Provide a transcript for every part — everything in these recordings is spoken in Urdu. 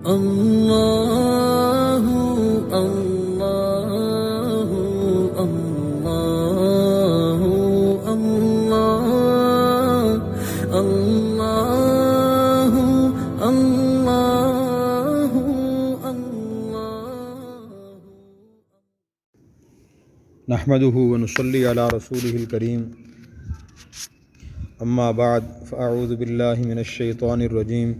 اللہ اللہ اللہ اللہ اللہ اللہ نحمده ونصلي على رسوله الكريم اما بعد فاعوذ بالله من الشيطان الرجيم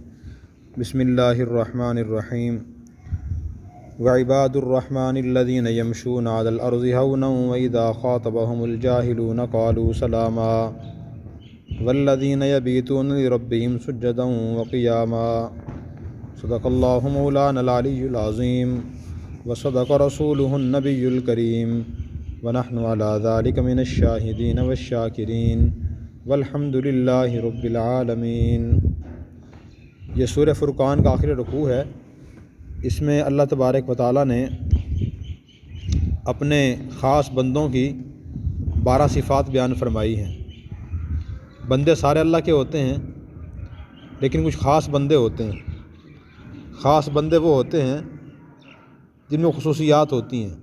بسم الله الرحمن الرحيم وعباد الرحمن الذين يمشون على الأرض هونا وإذا خاطبهم الجاهلون قالوا سلاما والذين يبيتون لربهم سجدا وقياما صدق الله مولانا العلي العظيم وصدق رسوله النبي الكريم ونحن على ذلك من الشاهدين والشاكرين والحمد لله رب العالمين۔ یہ سورہ فرقان کا آخری رکوع ہے۔ اس میں اللہ تبارک و تعالیٰ نے اپنے خاص بندوں کی 12 صفات بیان فرمائی ہیں۔ بندے سارے اللہ کے ہوتے ہیں، لیکن کچھ خاص بندے ہوتے ہیں۔ خاص بندے وہ ہوتے ہیں جن میں خصوصیات ہوتی ہیں،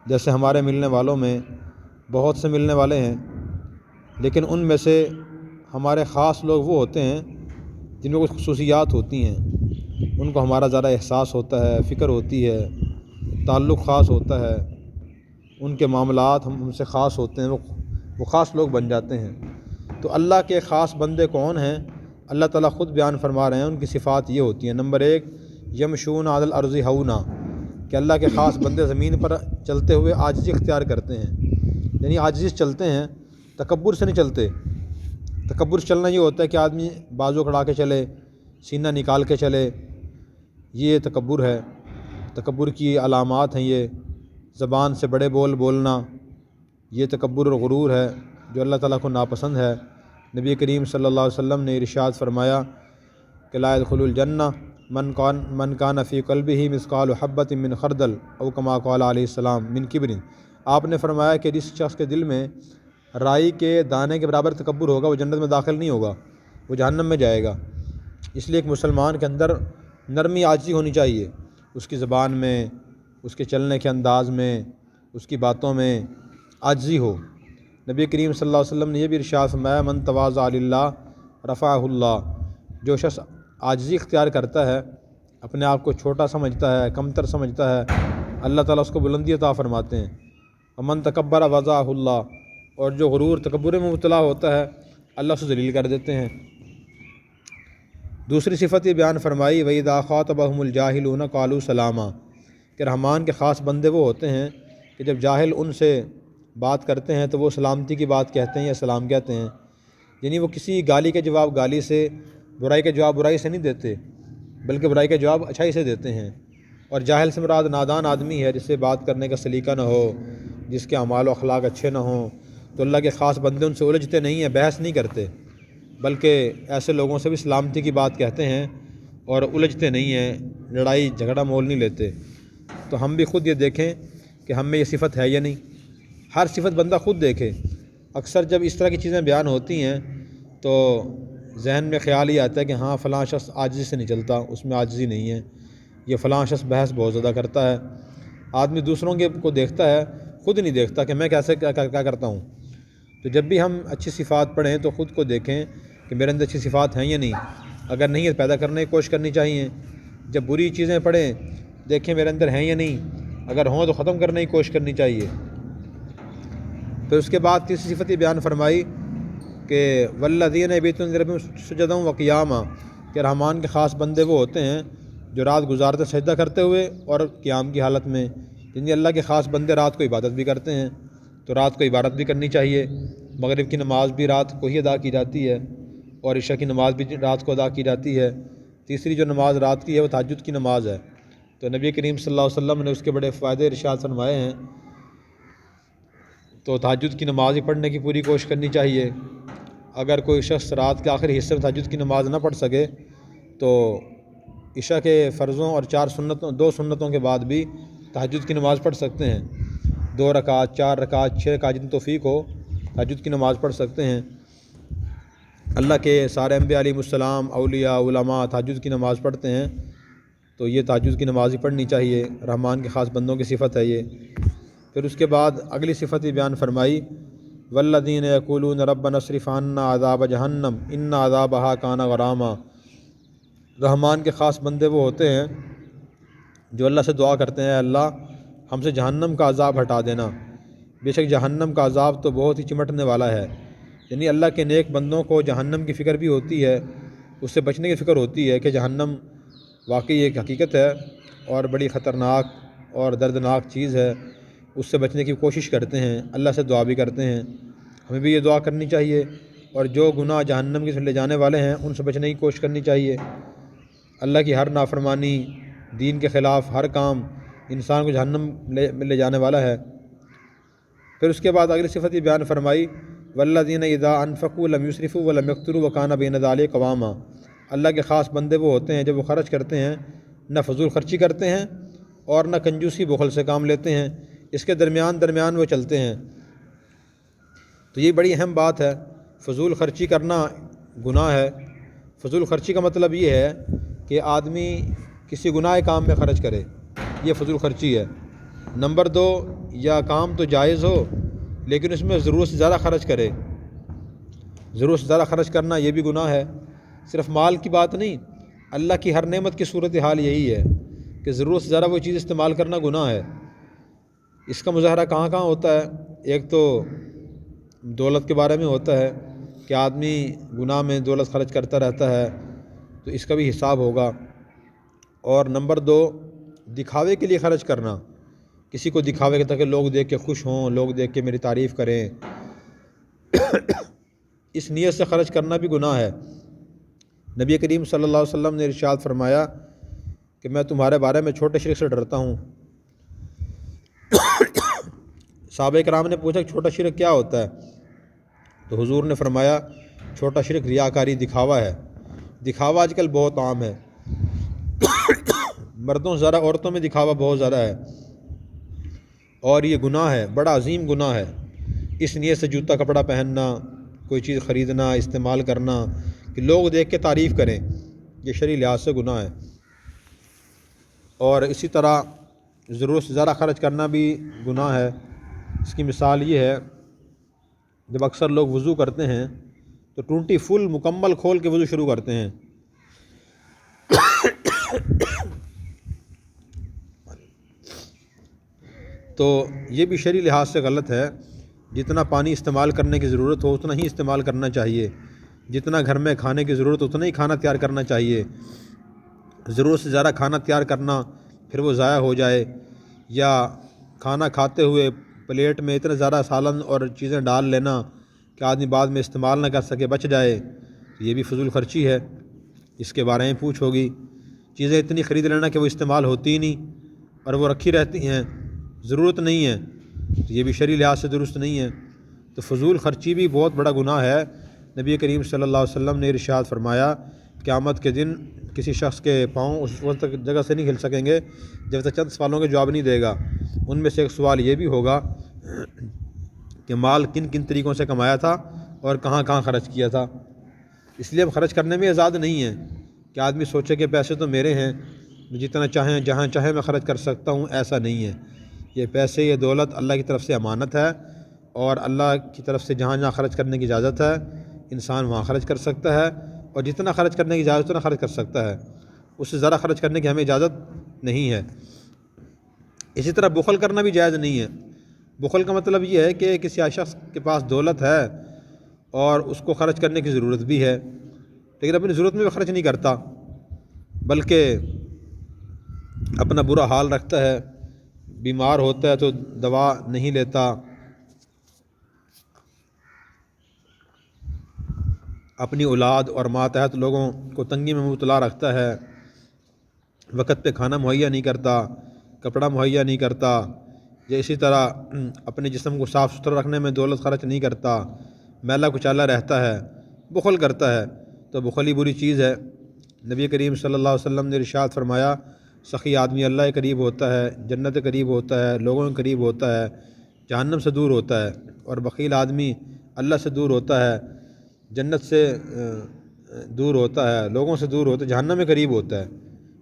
جیسے ہمارے ملنے والوں میں بہت سے ملنے والے ہیں، لیکن ان میں سے ہمارے خاص لوگ وہ ہوتے ہیں جن میں کچھ خصوصیات ہوتی ہیں۔ ان کو ہمارا زیادہ احساس ہوتا ہے، فکر ہوتی ہے، تعلق خاص ہوتا ہے، ان کے معاملات ہم سے خاص ہوتے ہیں، وہ خاص لوگ بن جاتے ہیں۔ تو اللہ کے خاص بندے کون ہیں؟ اللہ تعالیٰ خود بیان فرما رہے ہیں، ان کی صفات یہ ہوتی ہیں۔ نمبر 1، یمشون علی الارض ہونا، کہ اللہ کے خاص بندے زمین پر چلتے ہوئے عاجزی اختیار کرتے ہیں، یعنی عاجزی سے چلتے ہیں، تکبر سے نہیں چلتے۔ تکبر سے چلنا یہ ہوتا ہے کہ آدمی بازو کھڑا کے چلے، سینہ نکال کے چلے، یہ تکبر ہے۔ تکبر کی علامات ہیں یہ، زبان سے بڑے بول بولنا، یہ تکبر اور غرور ہے جو اللہ تعالیٰ کو ناپسند ہے۔ نبی کریم صلی اللہ علیہ وسلم نے ارشاد فرمایا کہ لا يدخل الجنہ من کان فی قلبہ مثقال حبۃ من خردل او کما قال علیہ السلام من کبر۔ آپ نے فرمایا کہ جس شخص کے دل میں رائی کے دانے کے برابر تکبر ہوگا وہ جنت میں داخل نہیں ہوگا، وہ جہنم میں جائے گا۔ اس لیے ایک مسلمان کے اندر نرمی عاجزی ہونی چاہیے، اس کی زبان میں، اس کے چلنے کے انداز میں، اس کی باتوں میں عاجزی ہو۔ نبی کریم صلی اللہ علیہ وسلم نے یہ بھی ارشاد فرمایا من تواضع للہ رفعہ اللہ، جو شخص عاجزی اختیار کرتا ہے، اپنے آپ کو چھوٹا سمجھتا ہے، کمتر سمجھتا ہے، اللہ تعالیٰ اس کو بلندی عطا فرماتے ہیں۔ ومن تکبر وضعہ اللہ، اور جو غرور تکبر میں مبتلا ہوتا ہے اللہ اسے ذلیل کر دیتے ہیں۔ دوسری صفت یہ بیان فرمائی وَإِذَا خَاطَبَهُمُ الْجَاهِلُونَ قَالُوا سَلَامًا، کہ رحمان کے خاص بندے وہ ہوتے ہیں کہ جب جاہل ان سے بات کرتے ہیں تو وہ سلامتی کی بات کہتے ہیں یا سلام کہتے ہیں، یعنی وہ کسی گالی کے جواب گالی سے، برائی کے جواب برائی سے نہیں دیتے، بلکہ برائی کے جواب اچھائی سے دیتے ہیں۔ اور جاہل سے مراد نادان آدمی ہے، جس سے بات کرنے کا سلیقہ نہ ہو، جس کے اعمال و اخلاق اچھے نہ ہوں۔ تو اللہ کے خاص بندے ان سے الجھتے نہیں ہیں، بحث نہیں کرتے، بلکہ ایسے لوگوں سے بھی سلامتی کی بات کہتے ہیں اور الجھتے نہیں ہیں، لڑائی جھگڑا مول نہیں لیتے۔ تو ہم بھی خود یہ دیکھیں کہ ہم میں یہ صفت ہے یا نہیں۔ ہر صفت بندہ خود دیکھے۔ اکثر جب اس طرح کی چیزیں بیان ہوتی ہیں تو ذہن میں خیال یہ آتا ہے کہ ہاں فلاں شخص عاجزی سے نہیں چلتا، اس میں عاجزی نہیں ہے، یہ فلاں شخص بحث بہت زیادہ کرتا ہے۔ آدمی دوسروں کے کو دیکھتا ہے، خود نہیں دیکھتا کہ میں کیسے کیا کرتا ہوں۔ تو جب بھی ہم اچھی صفات پڑھیں تو خود کو دیکھیں کہ میرے اندر اچھی صفات ہیں یا نہیں، اگر نہیں ہے پیدا کرنے کی کوشش کرنی چاہیے۔ جب بری چیزیں پڑھیں دیکھیں میرے اندر ہیں یا نہیں، اگر ہوں تو ختم کرنے کی کوشش کرنی چاہیے۔ پھر اس کے بعد تیسری صفت یہ بیان فرمائی کہ والذین یبیتون لربہم سجدا وقیاما، کہ رحمان کے خاص بندے وہ ہوتے ہیں جو رات گزارتے سجدہ کرتے ہوئے اور قیام کی حالت میں، یعنی اللہ کے خاص بندے رات کو عبادت بھی کرتے ہیں، تو رات کو عبادت بھی کرنی چاہیے۔ مغرب کی نماز بھی رات کو ہی ادا کی جاتی ہے اور عشاء کی نماز بھی رات کو ادا کی جاتی ہے۔ تیسری جو نماز رات کی ہے وہ تہجد کی نماز ہے۔ تو نبی کریم صلی اللہ علیہ وسلم نے اس کے بڑے فائدے ارشاد فرمائے ہیں۔ تو تہجد کی نماز ہی پڑھنے کی پوری کوشش کرنی چاہیے۔ اگر کوئی شخص رات کے آخری حصے میں تہجد کی نماز نہ پڑھ سکے تو عشاء کے فرضوں اور 2 سنتوں کے بعد بھی تہجد کی نماز پڑھ سکتے ہیں۔ 2 رکعت، 4 رکعت، 6 رکعت جتنی توفیق ہو تہجد کی نماز پڑھ سکتے ہیں۔ اللہ کے سارے انبیاء علیہ السلام، اولیاء، علماء تہجد کی نماز پڑھتے ہیں۔ تو یہ تہجد کی نماز ہی پڑھنی چاہیے، رحمان کے خاص بندوں کی صفت ہے یہ۔ پھر اس کے بعد اگلی صفت ہی بیان فرمائی، والذین یقولون ربنا اصرف عنا عذاب جہنم ان عذابہا کان غراما۔ رحمان کے خاص بندے وہ ہوتے ہیں جو اللہ سے دعا کرتے ہیں، اللہ ہم سے جہنم کا عذاب ہٹا دینا، بے شک جہنم کا عذاب تو بہت ہی چمٹنے والا ہے۔ یعنی اللہ کے نیک بندوں کو جہنم کی فکر بھی ہوتی ہے، اس سے بچنے کی فکر ہوتی ہے کہ جہنم واقعی ایک حقیقت ہے اور بڑی خطرناک اور دردناک چیز ہے، اس سے بچنے کی کوشش کرتے ہیں، اللہ سے دعا بھی کرتے ہیں۔ ہمیں بھی یہ دعا کرنی چاہیے، اور جو گناہ جہنم کی طرف لے جانے والے ہیں ان سے بچنے کی کوشش کرنی چاہیے۔ اللہ کی ہر نافرمانی، دین کے خلاف ہر کام انسان کو جہنم لے جانے والا ہے۔ پھر اس کے بعد اگلی صفت یہ بیان فرمائی، والذین اذا انفقوا لم یسرفوا ولم یقتروا وکان بین ذلک قواما۔ اللہ کے خاص بندے وہ ہوتے ہیں جب وہ خرچ کرتے ہیں نہ فضول خرچی کرتے ہیں اور نہ کنجوسی بخل سے کام لیتے ہیں، اس کے درمیان وہ چلتے ہیں۔ تو یہ بڑی اہم بات ہے، فضول خرچی کرنا گناہ ہے۔ فضول خرچی کا مطلب یہ ہے کہ آدمی کسی گناہ کام میں خرچ کرے، یہ فضول خرچی ہے۔ نمبر 2، یا کام تو جائز ہو لیکن اس میں ضرورت سے زیادہ خرچ کرے۔ ضرورت سے زیادہ خرچ کرنا یہ بھی گناہ ہے۔ صرف مال کی بات نہیں، اللہ کی ہر نعمت کی صورتحال یہی ہے کہ ضرورت سے زیادہ وہ چیز استعمال کرنا گناہ ہے۔ اس کا مظاہرہ کہاں کہاں ہوتا ہے؟ ایک تو دولت کے بارے میں ہوتا ہے کہ آدمی گناہ میں دولت خرچ کرتا رہتا ہے، تو اس کا بھی حساب ہوگا۔ اور نمبر 2، دکھاوے کے لیے خرچ کرنا، کسی کو دکھاوے کے تاکہ لوگ دیکھ کے خوش ہوں، لوگ دیکھ کے میری تعریف کریں، اس نیت سے خرچ کرنا بھی گناہ ہے۔ نبی کریم صلی اللہ علیہ وسلم نے ارشاد فرمایا کہ میں تمہارے بارے میں چھوٹے شرک سے ڈرتا ہوں۔ صحابہ کرام نے پوچھا کہ چھوٹا شرک کیا ہوتا ہے؟ تو حضور نے فرمایا چھوٹا شرک ریاکاری، دکھاوا ہے۔ دکھاوا آج کل بہت عام ہے، مردوں سے زیادہ عورتوں میں دکھاوا بہت زیادہ ہے، اور یہ گناہ ہے، بڑا عظیم گناہ ہے۔ اس نیت سے جوتا کپڑا پہننا، کوئی چیز خریدنا، استعمال کرنا کہ لوگ دیکھ کے تعریف کریں، یہ شرعی لحاظ سے گناہ ہے۔ اور اسی طرح ضرورت سے زیادہ خرچ کرنا بھی گناہ ہے۔ اس کی مثال یہ ہے، جب اکثر لوگ وضو کرتے ہیں تو ٹونٹی فل مکمل کھول کے وضو شروع کرتے ہیں، تو یہ بھی شرعی لحاظ سے غلط ہے۔ جتنا پانی استعمال کرنے کی ضرورت ہو اتنا ہی استعمال کرنا چاہیے، جتنا گھر میں کھانے کی ضرورت اتنا ہی کھانا تیار کرنا چاہیے۔ ضرورت سے زیادہ کھانا تیار کرنا پھر وہ ضائع ہو جائے، یا کھانا کھاتے ہوئے پلیٹ میں اتنا زیادہ سالن اور چیزیں ڈال لینا کہ آدمی بعد میں استعمال نہ کر سکے، بچ جائے، یہ بھی فضول خرچی ہے۔ اس کے بارے میں پوچھ ہوگی، چیزیں اتنی خرید لینا کہ وہ استعمال ہوتی ہی نہیں اور وہ رکھی رہتی ہیں، ضرورت نہیں ہے، تو یہ بھی شرعی لحاظ سے درست نہیں ہے۔ تو فضول خرچی بھی بہت بڑا گناہ ہے۔ نبی کریم صلی اللہ علیہ وسلم نے ارشاد فرمایا، قیامت کے دن کسی شخص کے پاؤں اس وقت تک جگہ سے نہیں ہل سکیں گے جب تک چند سوالوں کے جواب نہیں دے گا۔ ان میں سے ایک سوال یہ بھی ہوگا کہ مال کن کن طریقوں سے کمایا تھا اور کہاں کہاں خرچ کیا تھا۔ اس لیے ہم خرچ کرنے میں آزاد نہیں ہیں کہ آدمی سوچے کہ پیسے تو میرے ہیں، جتنا چاہیں جہاں چاہیں میں خرچ کر سکتا ہوں، ایسا نہیں ہے۔ یہ پیسے، یہ دولت اللہ کی طرف سے امانت ہے، اور اللہ کی طرف سے جہاں جہاں خرچ کرنے کی اجازت ہے انسان وہاں خرچ کر سکتا ہے، اور جتنا خرچ کرنے کی اجازت اتنا خرچ کر سکتا ہے، اس سے زیادہ خرچ کرنے کی ہمیں اجازت نہیں ہے۔ اسی طرح بخل کرنا بھی جائز نہیں ہے۔ بخل کا مطلب یہ ہے کہ کسی شخص کے پاس دولت ہے اور اس کو خرچ کرنے کی ضرورت بھی ہے، لیکن اپنی ضرورت میں بھی خرچ نہیں کرتا، بلکہ اپنا برا حال رکھتا ہے، بیمار ہوتا ہے تو دوا نہیں لیتا، اپنی اولاد اور ماتحت لوگوں کو تنگی میں مبتلا رکھتا ہے، وقت پہ کھانا مہیا نہیں کرتا، کپڑا مہیا نہیں کرتا، یا اسی طرح اپنے جسم کو صاف ستھرا رکھنے میں دولت خرچ نہیں کرتا، میلا کچالا رہتا ہے، بخل کرتا ہے، تو بخل ہی بری چیز ہے۔ نبی کریم صلی اللہ علیہ وسلم نے ارشاد فرمایا، سخی آدمی اللہ کے قریب ہوتا ہے، جنت کے قریب ہوتا ہے، لوگوں کے قریب ہوتا ہے، جہنم سے دور ہوتا ہے، اور بخیل آدمی اللہ سے دور ہوتا ہے، جنت سے دور ہوتا ہے، لوگوں سے دور ہوتا ہے، جہنم کے قریب ہوتا ہے۔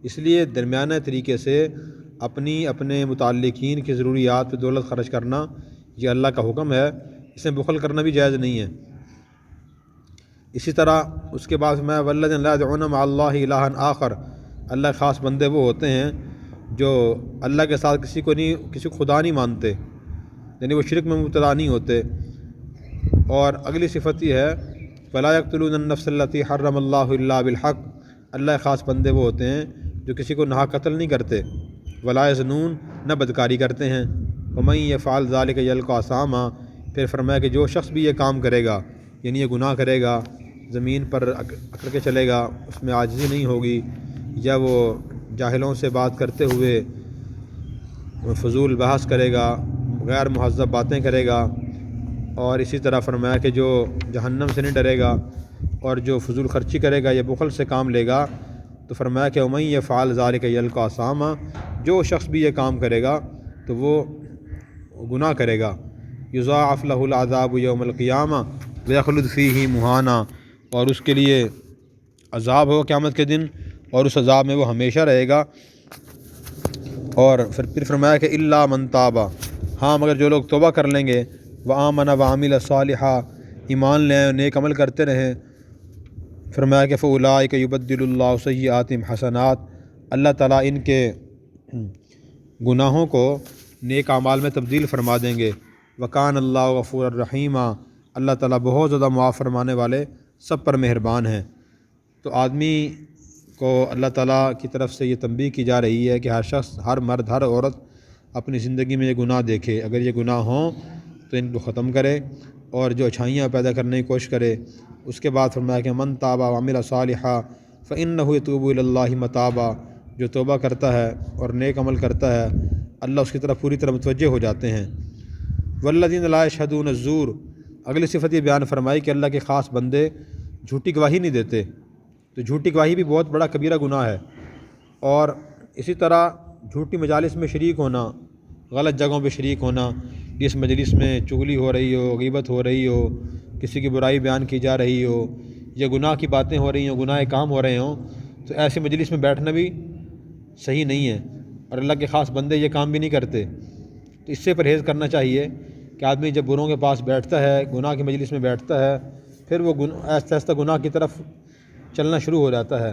اس لیے درمیانہ طریقے سے اپنے متعلقین کی ضروریات پہ دولت خرچ کرنا یہ اللہ کا حکم ہے، اس میں بخل کرنا بھی جائز نہیں ہے۔ اسی طرح اس کے بعد میں والذین لا یدعون مع اللہ الہا آخر، اللہ کے خاص بندے وہ ہوتے ہیں جو اللہ کے ساتھ کسی کو خدا نہیں مانتے، یعنی وہ شرک میں مبتلا نہیں ہوتے۔ اور اگلی صفت یہ ہے فلا یقتلون النفس التی حرم اللہ الا بالحق، اللہ کے خاص بندے وہ ہوتے ہیں جو کسی کو ناحق قتل نہیں کرتے، ولا یزنون، نہ بدکاری کرتے ہیں، ومن یفعل ذلک یلقى اثاما، پھر فرمایا کہ جو شخص بھی یہ کام کرے گا، یعنی یہ گناہ کرے گا، زمین پر اکڑ کے چلے گا، اس میں عاجزی نہیں ہوگی، یا وہ جاہلوں سے بات کرتے ہوئے فضول بحث کرے گا، غیر مہذب باتیں کرے گا، اور اسی طرح فرمایا کہ جو جہنم سے نہیں ڈرے گا اور جو فضول خرچی کرے گا یا بخل سے کام لے گا، تو فرمایا کہ ومن یفعل ذلک یلقى اثاما، جو شخص بھی یہ کام کرے گا تو وہ گناہ کرے گا، یضاعف له العذاب یوم القیامہ ویخلد فیہ مہانا، اور اس کے لیے عذاب ہو قیامت کے دن اور اس عذاب میں وہ ہمیشہ رہے گا۔ اور پھر فرمایا کہ الا من تاب، ہاں مگر جو لوگ توبہ کر لیں گے، وآمن وعمل صالحا، ایمان لے آئیں، نیک عمل کرتے رہیں، فرمایا کہ فاولئک یبدل اللہ سیئاتہم حسنات، اللہ تعالیٰ ان کے گناہوں کو نیک اعمال میں تبدیل فرما دیں گے، وکان اللہ غفور الرحیم، اللہ تعالیٰ بہت زیادہ معاف فرمانے والے، سب پر مہربان ہیں۔ تو آدمی کو اللہ تعالیٰ کی طرف سے یہ تنبیہ کی جا رہی ہے کہ ہر شخص، ہر مرد، ہر عورت اپنی زندگی میں یہ گناہ دیکھے، اگر یہ گناہ ہوں تو ان کو ختم کرے اور جو اچھائیاں پیدا کرنے کی کوشش کرے۔ اس کے بعد فرمایا کہ من تاب وعمل صالحا فإنہ یتوب الی اللہ متابا، جو توبہ کرتا ہے اور نیک عمل کرتا ہے اللہ اس کی طرف پوری طرح متوجہ ہو جاتے ہیں۔ والذین لا یشہدون الزور، اگلی صفت یہ بیان فرمائی کہ اللہ کے خاص بندے جھوٹی گواہی نہیں دیتے، تو جھوٹی گواہی بھی بہت بڑا کبیرہ گناہ ہے۔ اور اسی طرح جھوٹی مجالس میں شریک ہونا، غلط جگہوں پہ شریک ہونا، جس مجلس میں چغلی ہو رہی ہو، غیبت ہو رہی ہو، کسی کی برائی بیان کی جا رہی ہو، یا گناہ کی باتیں ہو رہی ہوں، گناہ کام ہو رہے ہوں، تو ایسی مجلس میں بیٹھنا بھی صحیح نہیں ہے، اور اللہ کے خاص بندے یہ کام بھی نہیں کرتے۔ تو اس سے پرہیز کرنا چاہیے کہ آدمی جب بروں کے پاس بیٹھتا ہے، گناہ کی مجلس میں بیٹھتا ہے، پھر وہ آہستہ آہستہ گناہ کی طرف چلنا شروع ہو جاتا ہے،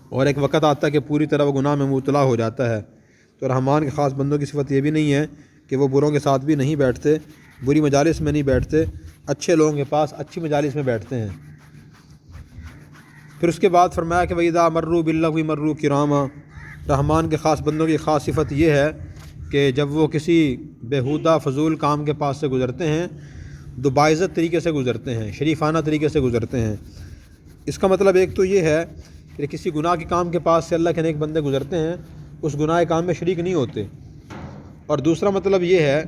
اور ایک وقت آتا ہے کہ پوری طرح وہ گناہ میں مبتلا ہو جاتا ہے۔ تو رحمان کے خاص بندوں کی صفت یہ بھی نہیں ہے کہ وہ بروں کے ساتھ بھی نہیں بیٹھتے، بری مجالس میں نہیں بیٹھتے، اچھے لوگوں کے پاس اچھی مجالس میں بیٹھتے ہیں۔ پھر اس کے بعد فرمایا کہ وَإِذَا مَرُّوا بِاللَّغْوِ مَرُّوا كِرَامًا، رحمان کے خاص بندوں کی خاص صفت یہ ہے کہ جب وہ کسی بیہودہ فضول کام کے پاس سے گزرتے ہیں تو باعزت طریقے سے گزرتے ہیں، شریفانہ طریقے سے گزرتے ہیں۔ اس کا مطلب ایک تو یہ ہے کہ کسی گناہ کے کام کے پاس سے اللہ کے نیک بندے گزرتے ہیں، اس گناہ کام میں شریک نہیں ہوتے، اور دوسرا مطلب یہ ہے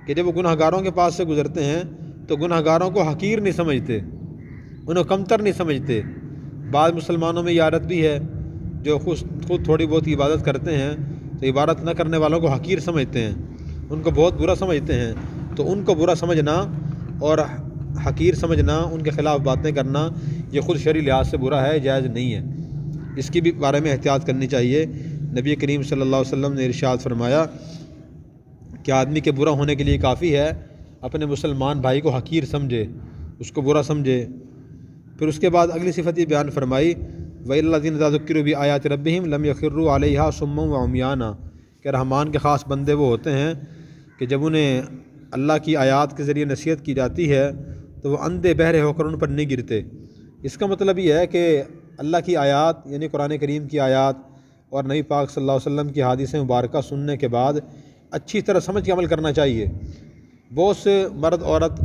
کہ جب وہ گناہ گاروں کے پاس سے گزرتے ہیں تو گناہ گاروں کو حقیر نہیں سمجھتے، انہیں کمتر نہیں سمجھتے۔ بعض مسلمانوں میں یہ عادت بھی ہے جو خود تھوڑی بہت عبادت کرتے ہیں تو عبادت نہ کرنے والوں کو حقیر سمجھتے ہیں، ان کو بہت برا سمجھتے ہیں۔ تو ان کو برا سمجھنا اور حقیر سمجھنا، ان کے خلاف باتیں کرنا، یہ خود شرعی لحاظ سے برا ہے، جائز نہیں ہے، اس کی بھی بارے میں احتیاط کرنی چاہیے۔ نبی کریم صلی اللہ علیہ وسلم نے ارشاد فرمایا کہ آدمی کے برا ہونے کے لیے کافی ہے اپنے مسلمان بھائی کو حقیر سمجھے، اس کو برا سمجھے۔ پھر اس کے بعد اگلی صفت یہ بیان فرمائی وَالَّذِينَ إِذَا ذُكِّرُوا بِآيَاتِ رَبِّهِمْ لَمْ يَخِرُّوا عَلَيْهَا صُمًّا وَعُمْيَانًا، کہ رحمان کے خاص بندے وہ ہوتے ہیں کہ جب انہیں اللہ کی آیات کے ذریعے نصیحت کی جاتی ہے تو وہ اندھے بہرے ہو کر ان پر نہیں گرتے۔ اس کا مطلب یہ ہے کہ اللہ کی آیات یعنی قرآن کریم کی آیات اور نبی پاک صلی اللہ علیہ وسلم کی حدیث مبارکہ سننے کے بعد اچھی طرح سمجھ کے عمل کرنا چاہیے۔ بہت سے مرد عورت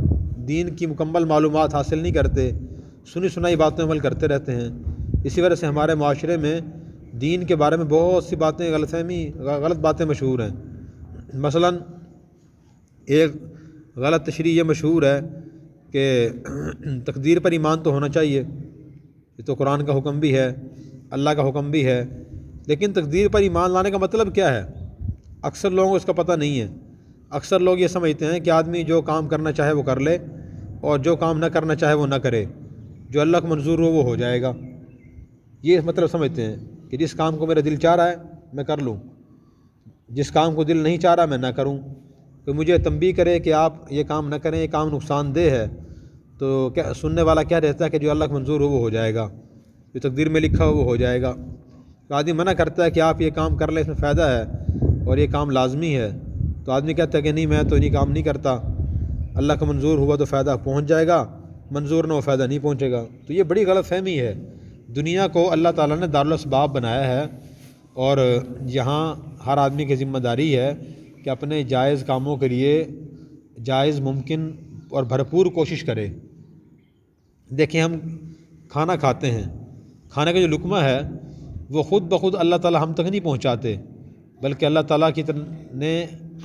دین کی مکمل معلومات حاصل نہیں کرتے، سنی سنائی باتوں عمل کرتے رہتے ہیں۔ اسی وجہ سے ہمارے معاشرے میں دین کے بارے میں بہت سی باتیں غلط باتیں مشہور ہیں۔ مثلا ایک غلط تشریح یہ مشہور ہے کہ تقدیر پر ایمان تو ہونا چاہیے، یہ تو قرآن کا حکم بھی ہے، اللہ کا حکم بھی ہے، لیکن تقدیر پر ایمان لانے کا مطلب کیا ہے؟ اکثر لوگوں کو اس کا پتہ نہیں ہے۔ اکثر لوگ یہ سمجھتے ہیں کہ آدمی جو کام کرنا چاہے وہ کر لے اور جو کام نہ کرنا چاہے وہ نہ کرے، جو اللہ کو منظور ہو وہ ہو جائے گا، یہ مطلب سمجھتے ہیں۔ کہ جس کام کو میرا دل چاہ رہا ہے میں کر لوں، جس کام کو دل نہیں چاہ رہا میں نہ کروں۔ کوئی مجھے تنبیہ کرے کہ آپ یہ کام نہ کریں، یہ کام نقصان دہ ہے، تو کیا سننے والا کیا رہتا ہے کہ جو اللہ کو منظور ہو وہ ہو جائے گا، جو تقدیر میں لکھا ہو وہ ہو جائے گا۔ تو آدمی منع کرتا ہے کہ آپ یہ کام کر لیں، اس میں فائدہ ہے اور یہ کام لازمی ہے، تو آدمی کہتا ہے کہ نہیں میں تو یہ کام نہیں کرتا، اللہ کا منظور ہوا تو فائدہ پہنچ جائے گا، منظور نہ ہو فائدہ نہیں پہنچے گا۔ تو یہ بڑی غلط فہمی ہے۔ دنیا کو اللہ تعالیٰ نے دارالاسباب بنایا ہے، اور یہاں ہر آدمی کی ذمہ داری ہے کہ اپنے جائز کاموں کے لیے جائز ممکن اور بھرپور کوشش کرے۔ دیکھیں ہم کھانا کھاتے ہیں، کھانے کا جو لقمہ ہے وہ خود بخود اللہ تعالیٰ ہم تک نہیں پہنچاتے، بلکہ اللہ تعالیٰ کی نے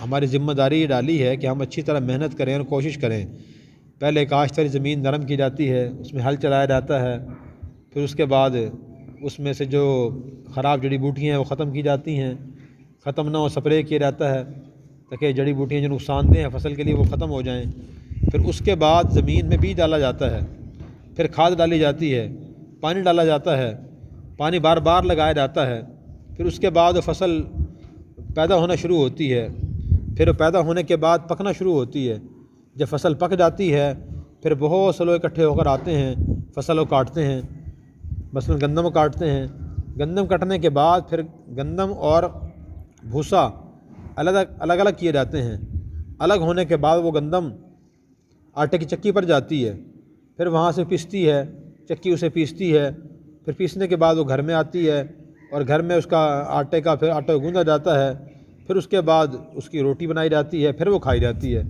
ہماری ذمہ داری ڈالی ہے کہ ہم اچھی طرح محنت کریں اور کوشش کریں۔ پہلے کاشتکاری زمین نرم کی جاتی ہے، اس میں ہل چلایا جاتا ہے، پھر اس کے بعد اس میں سے جو خراب جڑی بوٹیاں ہیں وہ ختم کی جاتی ہیں، ختم نہ ہو سپرے کیا جاتا ہے تاکہ جڑی بوٹیاں جو نقصان دہ ہیں فصل کے لیے وہ ختم ہو جائیں۔ پھر اس کے بعد زمین میں بیج ڈالا جاتا ہے، پھر کھاد ڈالی جاتی ہے، پانی ڈالا جاتا ہے، پانی بار بار لگایا جاتا ہے، پھر اس کے بعد فصل پیدا ہونا شروع ہوتی ہے، پھر پیدا ہونے کے بعد پکنا شروع ہوتی ہے۔ جب فصل پک جاتی ہے پھر بہت سے لوگ اکٹھے ہو کر آتے ہیں، فصل کو کاٹتے ہیں، مثلا گندم کو کاٹتے ہیں۔ گندم کٹنے کے بعد پھر گندم اور بھوسا الگ الگ کیے جاتے ہیں۔ الگ ہونے کے بعد وہ گندم آٹے کی چکی پر جاتی ہے، پھر وہاں سے پیستی ہے، چکی اسے پیستی ہے، پھر پیسنے کے بعد وہ گھر میں آتی ہے، اور گھر میں اس کا آٹے کا پھر آٹا گوندا جاتا ہے، پھر اس کے بعد اس کی روٹی بنائی جاتی ہے، پھر وہ کھائی جاتی ہے۔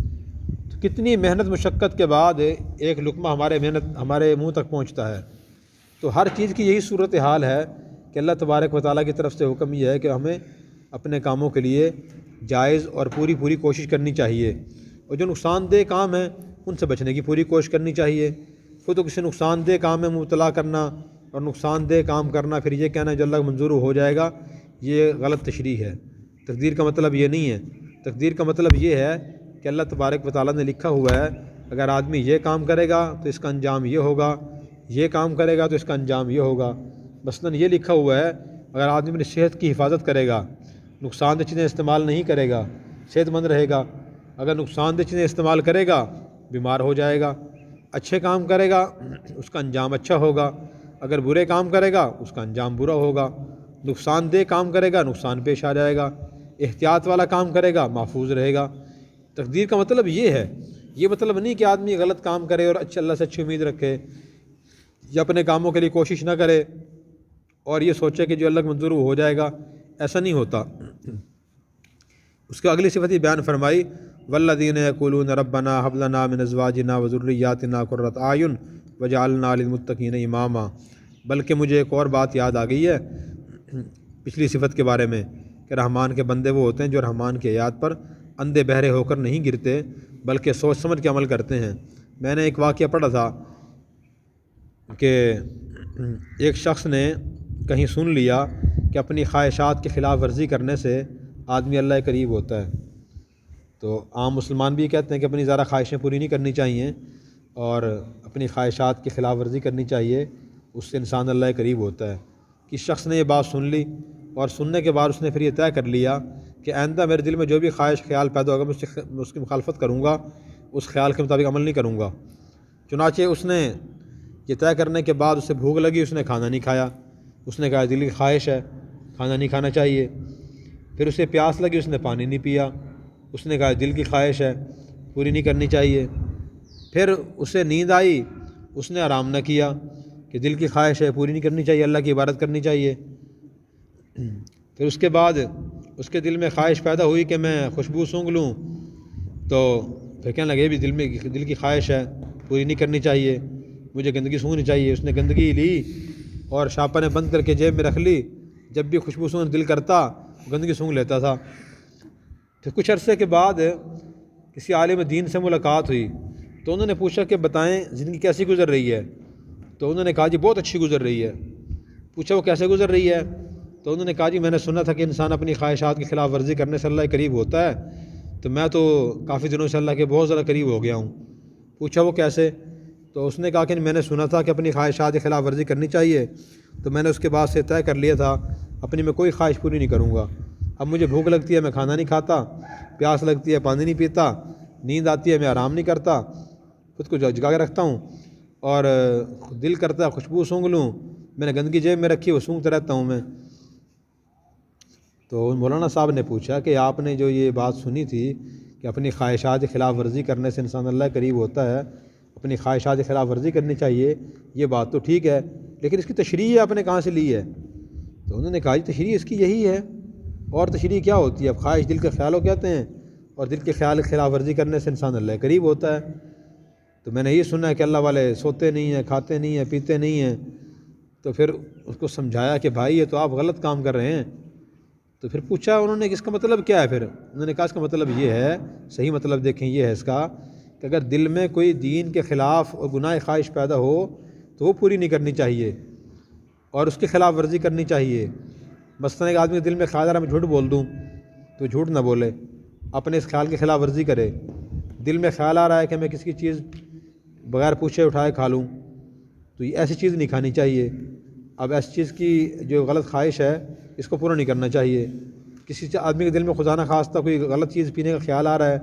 تو کتنی محنت مشقت کے بعد ایک لقمہ ہمارے منہ تک پہنچتا ہے۔ تو ہر چیز کی یہی صورتحال ہے کہ اللہ تبارک و تعالیٰ کی طرف سے حکم یہ ہے کہ ہمیں اپنے کاموں کے لیے جائز اور پوری کوشش کرنی چاہیے، اور جو نقصان دہ کام ہیں ان سے بچنے کی پوری کوشش کرنی چاہیے۔ خود کو کسی نقصان دہ کام میں مبتلا کرنا اور نقصان دہ کام کرنا، پھر یہ کہنا جو اللہ کا منظور ہو جائے گا، یہ غلط تشریح ہے۔ تقدیر کا مطلب یہ نہیں ہے۔ تقدیر کا مطلب یہ ہے کہ اللہ تبارک و تعالیٰ نے لکھا ہوا ہے اگر آدمی یہ کام کرے گا تو اس کا انجام یہ ہوگا، یہ کام کرے گا تو اس کا انجام یہ ہوگا۔ مثلاً یہ لکھا ہوا ہے اگر آدمی اپنی صحت کی حفاظت کرے گا، نقصان دہ چیزیں استعمال نہیں کرے گا، صحت مند رہے گا۔ اگر نقصان دہ چیزیں استعمال کرے گا بیمار ہو جائے گا۔ اچھے کام کرے گا اس کا انجام اچھا ہوگا، اگر برے کام کرے گا اس کا انجام برا ہوگا۔ نقصان دہ کام کرے گا نقصان پیش آ جائے گا، احتیاط والا کام کرے گا محفوظ رہے گا۔ تقدیر کا مطلب یہ ہے، یہ مطلب نہیں کہ آدمی غلط کام کرے اور اللہ سے اچھی امید رکھے، یا اپنے کاموں کے لیے کوشش نہ کرے اور یہ سوچے کہ جو اللہ کا منظور وہ ہو جائے گا، ایسا نہیں ہوتا۔ اس کے اگلی صفت ہی بیان فرمائی والذین یقولون ربنا ھب لنا من ازواجنا وذریاتنا قرۃ اعین وجعلنا للمتقین اماما۔ بلکہ مجھے ایک اور بات یاد آ گئی ہے پچھلی صفت کے بارے میں کہ رحمان کے بندے وہ ہوتے ہیں جو رحمان کی آیات پر اندھے بہرے ہو کر نہیں گرتے بلکہ سوچ سمجھ کے عمل کرتے ہیں۔ میں نے ایک واقعہ پڑھا تھا کہ ایک شخص نے کہیں سن لیا کہ اپنی خواہشات کی خلاف ورزی کرنے سے آدمی اللہ کے قریب ہوتا ہے۔ تو عام مسلمان بھی کہتے ہیں کہ اپنی زیادہ خواہشیں پوری نہیں کرنی چاہیے اور اپنی خواہشات کی خلاف ورزی کرنی چاہیے، اس سے انسان اللہ کے قریب ہوتا ہے۔ کہ شخص نے یہ بات سن لی اور سننے کے بعد اس نے پھر یہ طے کر لیا کہ آئندہ میرے دل میں جو بھی خواہش خیال پیدا ہوگا میں اس کی مخالفت کروں گا، اس خیال کے مطابق عمل نہیں کروں گا۔ چنانچہ اس نے یہ طے کرنے کے بعد اسے بھوک لگی، اس نے کھانا نہیں کھایا، اس نے کہا دل کی خواہش ہے کھانا نہیں کھانا چاہیے۔ پھر اسے پیاس لگی، اس نے پانی نہیں پیا، اس نے کہا دل کی خواہش ہے پوری نہیں کرنی چاہیے۔ پھر اسے نیند آئی، اس نے آرام نہ کیا کہ دل کی خواہش ہے پوری نہیں کرنی چاہیے، اللہ کی عبادت کرنی چاہیے۔ پھر اس کے بعد اس کے دل میں خواہش پیدا ہوئی کہ میں خوشبو سونگھ لوں، تو پھر کہنے لگے بھی دل کی خواہش ہے پوری نہیں کرنی چاہیے، مجھے گندگی سونگھنی چاہیے۔ اس نے گندگی لی اور شاپا نے بند کر کے جیب میں رکھ لی، جب بھی خوشبو سونگھنے دل کرتا گندگی سونگھ لیتا تھا۔ پھر کچھ عرصے کے بعد کسی عالم دین سے ملاقات ہوئی تو انہوں نے پوچھا کہ بتائیں زندگی کیسی گزر رہی ہے؟ تو انہوں نے کہا جی بہت اچھی گزر رہی ہے۔ پوچھا وہ کیسے گزر رہی ہے؟ تو انہوں نے کہا جی میں نے سنا تھا کہ انسان اپنی خواہشات کی خلاف ورزی کرنے سے اللہ کے قریب ہوتا ہے، تو میں تو کافی دنوں سے اللہ کے بہت زیادہ قریب ہو گیا ہوں۔ پوچھا وہ کیسے؟ تو اس نے کہا کہ میں نے سنا تھا کہ اپنی خواہشات کی خلاف ورزی کرنی چاہیے، تو میں نے اس کے بعد سے طے کر لیا تھا اپنی میں کوئی خواہش پوری نہیں کروں گا. اب مجھے بھوک لگتی ہے میں کھانا نہیں کھاتا، پیاس لگتی ہے پانی نہیں پیتا، نیند آتی ہے میں آرام نہیں کرتا، خود کو جگا کے رکھتا ہوں، اور دل کرتا ہے خوشبو سونگھ لوں، میں نے گندگی جیب میں رکھی وہ سونگھتا رہتا ہوں میں. تو مولانا صاحب نے پوچھا کہ آپ نے جو یہ بات سنی تھی کہ اپنی خواہشات کی خلاف ورزی کرنے سے انسان اللہ کے قریب ہوتا ہے، اپنی خواہشات کی خلاف ورزی کرنی چاہیے، یہ بات تو ٹھیک ہے، لیکن اس کی تشریح آپ نے کہاں سے لی ہے؟ تو انہوں نے کہا جی تشریح اس کی یہی ہے، اور تشریح کیا ہوتی ہے؟ اب خواہش دل کے خیالوں کہتے ہیں، اور دل کے خیال کی خلاف ورزی کرنے سے انسان اللہ کے قریب ہوتا ہے. تو میں نے یہ سنا ہے کہ اللہ والے سوتے نہیں ہیں، کھاتے نہیں ہیں، پیتے نہیں ہیں. تو پھر اس کو سمجھایا کہ بھائی یہ تو آپ غلط کام کر رہے ہیں. تو پھر پوچھا انہوں نے کہ اس کا مطلب کیا ہے؟ پھر انہوں نے کہا اس کا مطلب یہ ہے، صحیح مطلب دیکھیں یہ ہے اس کا، کہ اگر دل میں کوئی دین کے خلاف اور گناہ خواہش پیدا ہو تو وہ پوری نہیں کرنی چاہیے اور اس کی خلاف ورزی کرنی چاہیے. مثلاً ایک آدمی کے دل میں خیال آ رہا ہے میں جھوٹ بول دوں، تو جھوٹ نہ بولے، اپنے اس خیال کی خلاف ورزی کرے. دل میں خیال آ رہا ہے کہ میں کسی کی چیز بغیر پوچھے اٹھائے کھا لوں، تو یہ ایسی چیز نہیں کھانی چاہیے. اب ایسی چیز کی جو غلط خواہش ہے اس کو پورا نہیں کرنا چاہیے. کسی آدمی کے دل میں خدا نخواستہ کوئی غلط چیز پینے کا خیال آ رہا ہے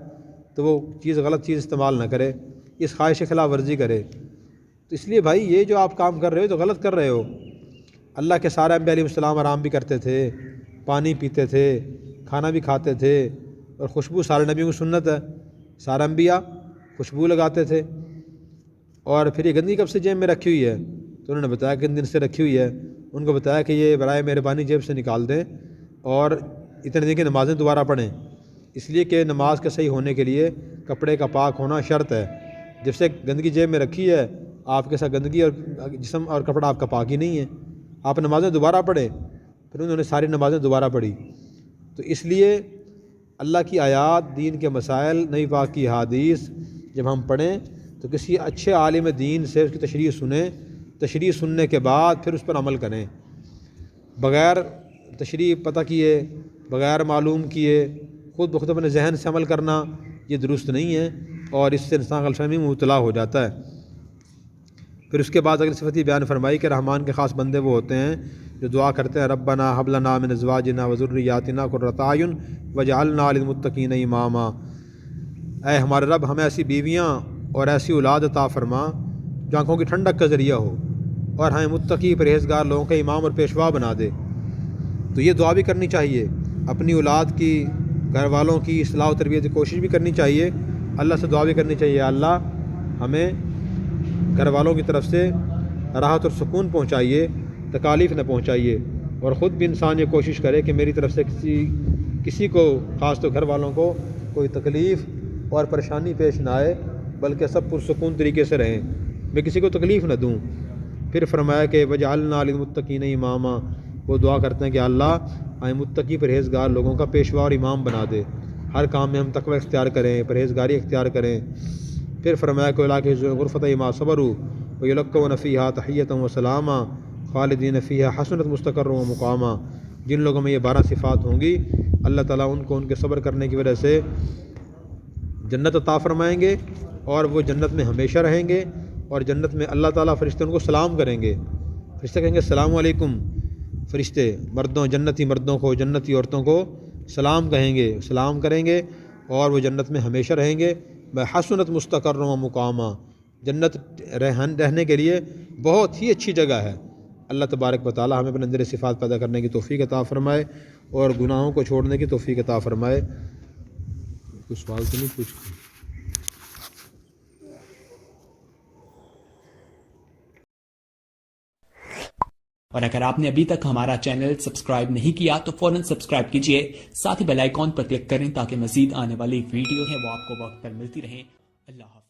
تو وہ چیز غلط چیز استعمال نہ کرے، اس خواہش کے خلاف ورزی کرے. تو اس لیے بھائی یہ جو آپ کام کر رہے ہو تو غلط کر رہے ہو. اللہ کے سارے انبیاء علیہ السلام آرام بھی کرتے تھے، پانی پیتے تھے، کھانا بھی کھاتے تھے، اور خوشبو سارے نبیوں کی سنت ہے، سارے انبیاء خوشبو لگاتے تھے. اور پھر یہ گندگی کب سے جیب میں رکھی ہوئی ہے؟ تو انہوں نے بتایا کہ دن سے رکھی ہوئی ہے. ان کو بتایا کہ یہ برائے مہربانی جیب سے نکال دیں اور اتنے دن کی نمازیں دوبارہ پڑھیں، اس لیے کہ نماز کے صحیح ہونے کے لیے کپڑے کا پاک ہونا شرط ہے. جب سے گندگی جیب میں رکھی ہے آپ کے ساتھ گندگی اور جسم اور کپڑا آپ کا پاک ہی نہیں ہے، آپ نمازیں دوبارہ پڑھیں. پھر انہوں نے ساری نمازیں دوبارہ پڑھی. تو اس لیے اللہ کی آیات، دین کے مسائل، نبی پاک کی حدیث جب ہم پڑھیں تو کسی اچھے عالم دین سے اس کی تشریح سنیں، تشریح سننے کے بعد پھر اس پر عمل کریں. بغیر تشریح پتہ کیے، بغیر معلوم کیے، خود بخود اپنے ذہن سے عمل کرنا یہ درست نہیں ہے، اور اس سے انسان غلط فہمی میں مبتلا ہو جاتا ہے. پھر اس کے بعد اگلی صفت بیان فرمائی کہ رحمان کے خاص بندے وہ ہوتے ہیں جو دعا کرتے ہیں ربنا هب لنا من ازواجنا وذرياتنا قرۃ اعین واجعلنا للمتقین اماما. اے ہمارے رب ہمیں ایسی بیویاں اور ایسی اولاد عطا فرما جو آنکھوں کی ٹھنڈک کا ذریعہ ہو، اور ہمیں متقی پرہیزگار لوگوں کا امام اور پیشوا بنا دے. تو یہ دعا بھی کرنی چاہیے، اپنی اولاد کی، گھر والوں کی اصلاح و تربیت کی کوشش بھی کرنی چاہیے، اللہ سے دعا بھی کرنی چاہیے اللہ ہمیں گھر والوں کی طرف سے راحت اور سکون پہنچائیے، تکالیف نہ پہنچائیے. اور خود بھی انسان یہ کوشش کرے کہ میری طرف سے کسی کو، خاص طور گھر والوں کو کوئی تکلیف اور پریشانی پیش نہ آئے، بلکہ سب پرسکون طریقے سے رہیں، میں کسی کو تکلیف نہ دوں. پھر فرمایا کہ وجعلنا للمتقین اماما، وہ دعا کرتے ہیں کہ اللہ ہمیں متقی پرہیزگار لوگوں کا پیشوا اور امام بنا دے، ہر کام میں ہم تقوی اختیار کریں، پرہیزگاری اختیار کریں. پھر فرمایا کہ علاقے غرفت ما صبروا ویلقون فیہا تحیۃ و سلاما خالدین فیہا حسنت مستقر و مقاما. جن لوگوں میں یہ 12 صفات ہوں گی اللہ تعالیٰ ان کو ان کے صبر کرنے کی وجہ سے جنت عطا فرمائیں گے، اور وہ جنت میں ہمیشہ رہیں گے. اور جنت میں اللہ تعالیٰ فرشتے ان کو سلام کریں گے، فرشتے کہیں گے السلام علیکم. فرشتے مردوں، جنتی مردوں کو، جنتی عورتوں کو سلام کہیں گے، سلام کریں گے، اور وہ جنت میں ہمیشہ رہیں گے. بحسنت مستقر و مقامہ، جنت رہنے کے لیے بہت ہی اچھی جگہ ہے. اللہ تبارک و تعالیٰ ہمیں اپنے اندر صفات پیدا کرنے کی توفیق عطا فرمائے اور گناہوں کو چھوڑنے کی توفیق عطا فرمائے. کچھ سوال تو نہیں پوچھ. اور اگر آپ نے ابھی تک ہمارا چینل سبسکرائب نہیں کیا تو فوراً سبسکرائب کیجئے، ساتھ ہی بیل آئیکن پر کلک کریں تاکہ مزید آنے والی ویڈیو ہیں وہ آپ کو وقت پر ملتی رہیں. اللہ حافظ.